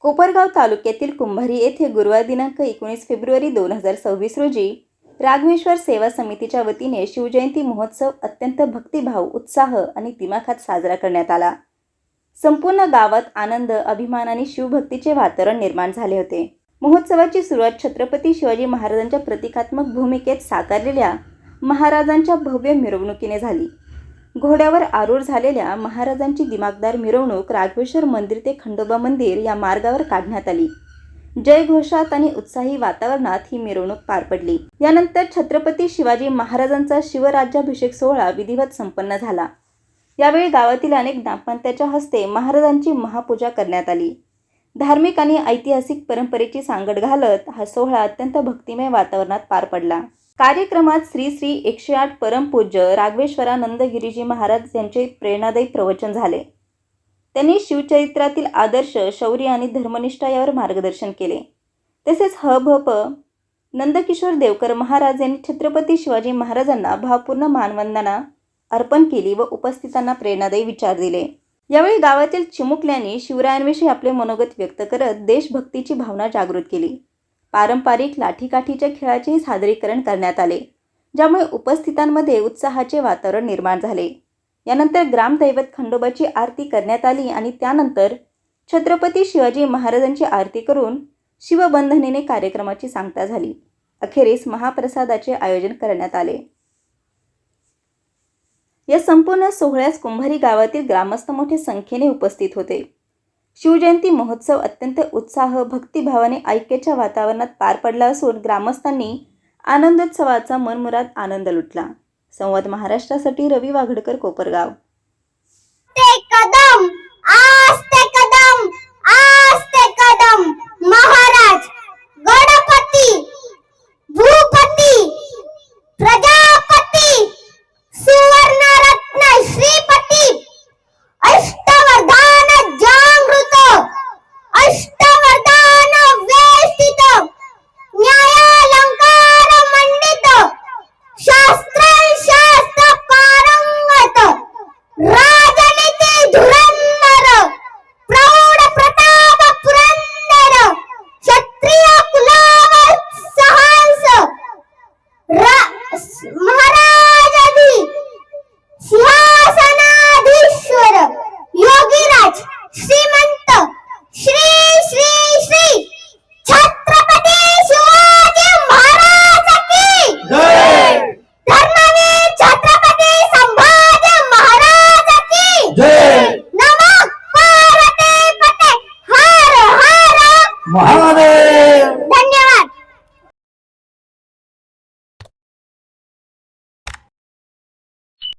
कोपरगाव तालुक्यातील कुंभारी येथे गुरुवार दिनांक 19 फेब्रुवारी 2026 रोजी राघवेश्वर सेवा समितीच्या वतीने शिवजयंती महोत्सव अत्यंत भक्तिभाव, उत्साह आणि दिमाखात साजरा करण्यात आला. संपूर्ण गावात आनंद, अभिमान आणि शिवभक्तीचे वातावरण निर्माण झाले होते. महोत्सवाची सुरुवात छत्रपती शिवाजी महाराजांच्या प्रतिकात्मक भूमिकेत साकारलेल्या महाराजांच्या भव्य मिरवणुकीने झाली. घोड्यावर आरूढ झालेल्या महाराजांची दिमागदार मिरवणूक राघवेश्वर मंदिर ते खंडोबा मंदिर या मार्गावर काढण्यात आली. जयघोषात आणि उत्साही वातावरणात ही मिरवणूक पार पडली. यानंतर छत्रपती शिवाजी महाराजांचा शिवराज्याभिषेक सोहळा विधिवत संपन्न झाला. यावेळी गावातील अनेक ग्रामपंचायतच्या हस्ते महाराजांची महापूजा करण्यात आली. धार्मिक आणि ऐतिहासिक परंपरेची सांगड घालत हा सोहळा अत्यंत भक्तिमय वातावरणात पार पडला. कार्यक्रमात श्री श्री 108 परमपूज्य राघवेश्वरानंद गिरीजी महाराज यांचे प्रेरणादायी प्रवचन झाले. त्यांनी शिवचरित्रातील आदर्श, शौर्य आणि धर्मनिष्ठा यावर मार्गदर्शन केले. तसेच ह.भ.प. नंदकिशोर देवकर महाराज यांनी छत्रपती शिवाजी महाराजांना भावपूर्ण मानवंदना अर्पण केली व उपस्थितांना प्रेरणादायी विचार दिले. यावेळी गावातील चिमुकल्यांनी शिवरायांविषयी आपले मनोगत व्यक्त करत देशभक्तीची भावना जागृत केली. पारंपरिक लाठीकाठीच्या खेळाचेही सादरीकरण करण्यात आले, ज्यामुळे उपस्थितांमध्ये उत्साहाचे वातावरण निर्माण झाले. यानंतर ग्रामदैवत खंडोबाची आरती करण्यात आली आणि त्यानंतर छत्रपती शिवाजी महाराजांची आरती करून शिवबंधनेने कार्यक्रमाची सांगता झाली. अखेरीस महाप्रसादाचे आयोजन करण्यात आले. या संपूर्ण सोहळ्यास कुंभारी गावातील ग्रामस्थ मोठ्या संख्येने उपस्थित होते. शिवजयंती महोत्सव अत्यंत उत्साह, भक्तिभावाने ऐक्याच्या वातावरणात पार पडला असून ग्रामस्थांनी आनंदोत्सवाचा मनमुराद आनंद लुटला. संवाद महाराष्ट्रासाठी रवी वाघडकर, कोपरगाव. कदम आस्ते कदम आस्ते कदम महाराज गणपती भूपती प्रजापती सुवर्णरत्न श्रीपती अष्टवरदान जागृत अष्टवरदान वेष्टित न्यायालंकार मंडित शास्त्र पारंगत राजनीती धुरंधर प्रौढ प्रताप पुरंदर क्षत्रिय कुलावर सहंस महाराजाधी सिंहासनाधीश्वर योगीराज श्रीमंत श्री श्री श्री छत्रपती शिवाजी महाराज की जय. धर्मवीर छत्रपती संभाजी महाराज की जय. नमः पार्वती पते हर हर महादेव.